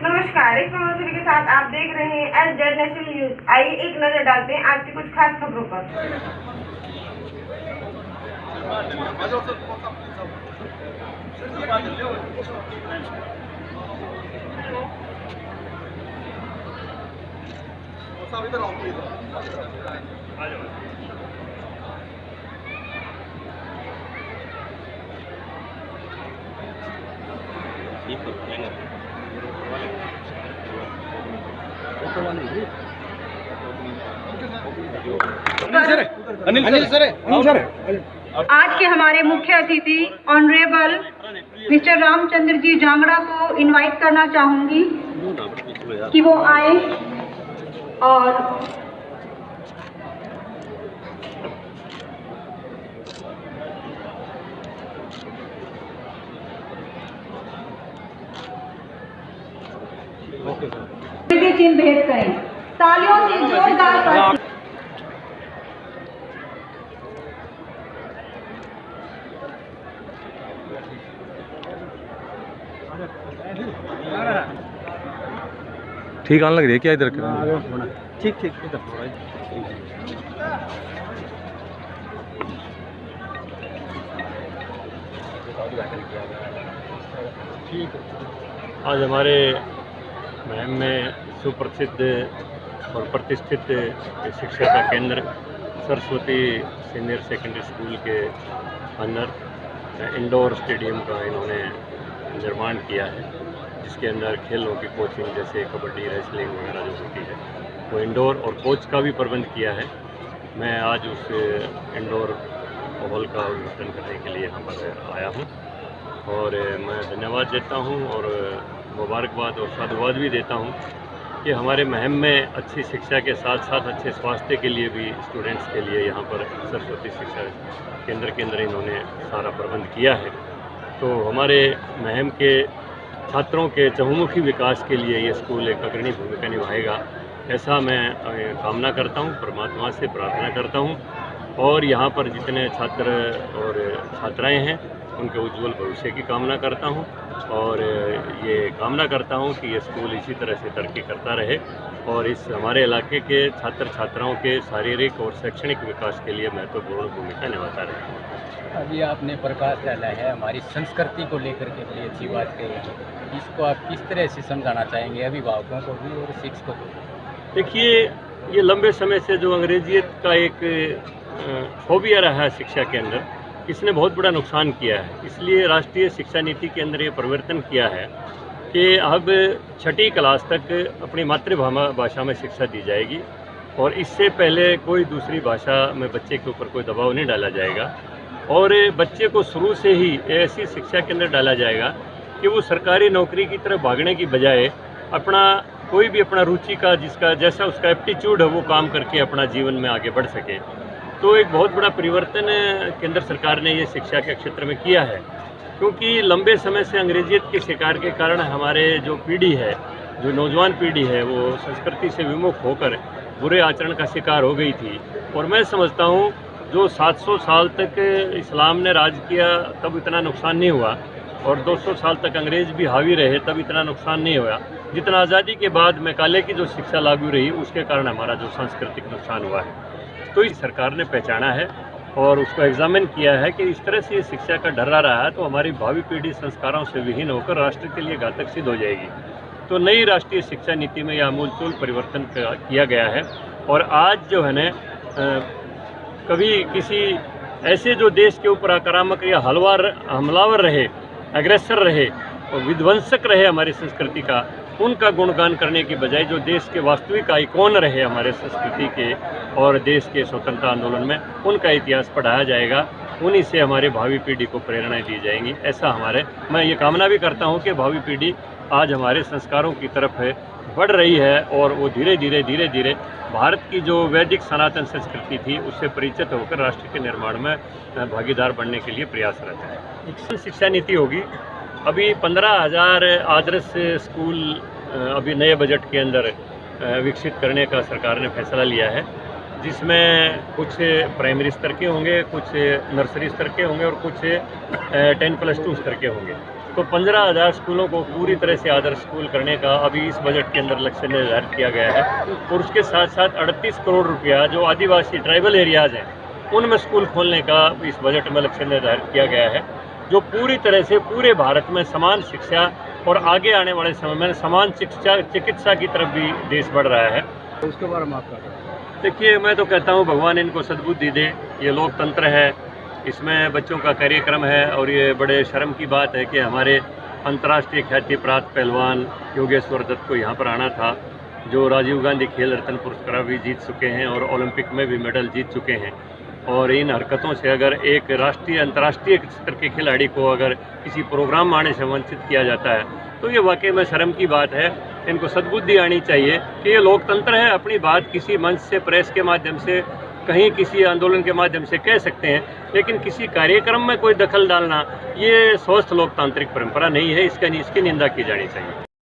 नमस्कार, इस प्रमोशन के साथ आप देख रहे हैं SZ नेशनल न्यूज। आइए एक नजर डालते हैं आज की कुछ खास खबरों पर। अनिल सर आज के हमारे मुख्य अतिथि ऑनरेबल मिस्टर रामचंद्र जी जांगड़ा को इनवाइट करना चाहूंगी कि वो आए और चिन्ह भेंट करें। तालियों से जोरदार ठीक आने लग रही है क्या इधर ठीक इधर आज हमारे महम में सुप्रसिद्ध और प्रतिष्ठित शिक्षा का केंद्र सरस्वती सीनियर सेकेंडरी स्कूल के अंदर इंडोर स्टेडियम का इन्होंने निर्माण किया है, जिसके अंदर खेलों की कोचिंग जैसे कबड्डी, रेसलिंग वगैरह जो होती है वो इंडोर और कोच का भी प्रबंध किया है। मैं आज उस इंडोर हॉल का उद्घाटन करने के लिए यहाँ पर आया हूँ और मैं धन्यवाद देता हूँ और मुबारकबाद और साधुवाद भी देता हूँ कि हमारे महम में अच्छी शिक्षा के साथ साथ अच्छे स्वास्थ्य के लिए भी स्टूडेंट्स के लिए यहाँ पर सरस्वती शिक्षा केंद्र के अंदर इन्होंने सारा प्रबंध किया है। तो हमारे महम के छात्रों के चहुमुखी विकास के लिए ये स्कूल एक अग्रणी भूमिका निभाएगा, ऐसा मैं कामना करता हूँ, परमात्मा से प्रार्थना करता हूँ और यहाँ पर जितने छात्र और छात्राएं हैं उनके उज्जवल भविष्य की कामना करता हूँ और ये कामना करता हूँ कि ये स्कूल इसी तरह से तरक्की करता रहे और इस हमारे इलाके के छात्र छात्राओं के शारीरिक और शैक्षणिक विकास के लिए महत्वपूर्ण भूमिका निभाता रहे। अभी आपने प्रकाश डाला है हमारी संस्कृति को लेकर के बड़ी अच्छी बात कही है, इसको आप किस तरह से समझाना चाहेंगे अभिभावकों को भी और शिक्षकों को? देखिए, ये लंबे समय से जो अंग्रेजियत का एक फोबिया रहा है शिक्षा के अंदर, इसने बहुत बड़ा नुकसान किया है। इसलिए राष्ट्रीय शिक्षा नीति के अंदर ये परिवर्तन किया है कि अब छठी क्लास तक अपनी मातृभाषा में शिक्षा दी जाएगी और इससे पहले कोई दूसरी भाषा में बच्चे के ऊपर कोई दबाव नहीं डाला जाएगा और बच्चे को शुरू से ही ऐसी शिक्षा के अंदर डाला जाएगा कि वो सरकारी नौकरी की तरफ भागने की बजाय अपना कोई भी अपना रुचि का जिसका जैसा उसका एप्टीट्यूड है वो काम करके अपना जीवन में आगे बढ़ सके। तो एक बहुत बड़ा परिवर्तन केंद्र सरकार ने ये शिक्षा के क्षेत्र में किया है, क्योंकि लंबे समय से अंग्रेजियत के शिकार के कारण हमारे जो पीढ़ी है, जो नौजवान पीढ़ी है, वो संस्कृति से विमुख होकर बुरे आचरण का शिकार हो गई थी। और मैं समझता हूँ जो 700 साल तक इस्लाम ने राज किया तब इतना नुकसान नहीं हुआ और 200 साल तक अंग्रेज भी हावी रहे तब इतना नुकसान नहीं हुआ जितना आज़ादी के बाद मैकाले की जो शिक्षा लागू रही उसके कारण हमारा जो सांस्कृतिक नुकसान हुआ है। तो इस सरकार ने पहचाना है और उसको एग्जामिन किया है कि इस तरह से ये शिक्षा का डरा रहा है तो हमारी भावी पीढ़ी संस्कारों से विहीन होकर राष्ट्र के लिए घातक सिद्ध हो जाएगी। तो नई राष्ट्रीय शिक्षा नीति में यह आमूलचूल परिवर्तन किया गया है और आज जो है न कभी किसी ऐसे जो देश के ऊपर आक्रामक या हमलावर रहे, एग्रेसर रहे और विध्वंसक रहे हमारी संस्कृति का, उनका गुणगान करने की बजाय जो देश के वास्तविक आइकॉन रहे हमारे संस्कृति के और देश के स्वतंत्रता आंदोलन में, उनका इतिहास पढ़ाया जाएगा, उन्हीं से हमारी भावी पीढ़ी को प्रेरणाएं दी जाएंगी। ऐसा मैं ये कामना भी करता हूँ कि भावी पीढ़ी आज हमारे संस्कारों की तरफ बढ़ रही है और वो धीरे धीरे भारत की जो वैदिक सनातन संस्कृति थी उससे परिचित होकर राष्ट्र के निर्माण में भागीदार बनने के लिए प्रयासरत है। शिक्षा नीति होगी। अभी 15,000 आदर्श स्कूल अभी नए बजट के अंदर विकसित करने का सरकार ने फैसला लिया है, जिसमें कुछ प्राइमरी स्तर के होंगे, कुछ नर्सरी स्तर के होंगे और कुछ 10+2 स्तर के होंगे। तो 15,000 स्कूलों को पूरी तरह से आदर्श स्कूल करने का अभी इस बजट के अंदर लक्ष्य निर्धारित किया गया है। और उसके साथ साथ 38 करोड़ रुपया जो आदिवासी ट्राइबल एरियाज़ हैं उनमें स्कूल खोलने का इस बजट में लक्ष्य निर्धारित किया गया है, जो पूरी तरह से पूरे भारत में समान शिक्षा और आगे आने वाले समय में समान चिकित्सा की तरफ भी देश बढ़ रहा है। उसके बारे में आपका देखिए, मैं तो कहता हूँ भगवान इनको सद्बुद्धि दे। ये लोकतंत्र है, इसमें बच्चों का कार्यक्रम है और ये बड़े शर्म की बात है कि हमारे अंतर्राष्ट्रीय ख्याति प्राप्त पहलवान योगेश्वर दत्त को यहाँ पर आना था, जो राजीव गांधी खेल रत्न पुरस्कार भी जीत चुके हैं और ओलंपिक में भी मेडल जीत चुके हैं। और इन हरकतों से अगर एक राष्ट्रीय अंतर्राष्ट्रीय स्तर के खिलाड़ी को अगर किसी प्रोग्राम में आने से वंचित किया जाता है तो ये वाकई में शर्म की बात है। इनको सद्बुद्धि आनी चाहिए कि ये लोकतंत्र है, अपनी बात किसी मंच से, प्रेस के माध्यम से, कहीं किसी आंदोलन के माध्यम से कह सकते हैं, लेकिन किसी कार्यक्रम में कोई दखल डालना ये स्वस्थ लोकतांत्रिक परंपरा नहीं है। इसकी निंदा की जानी चाहिए।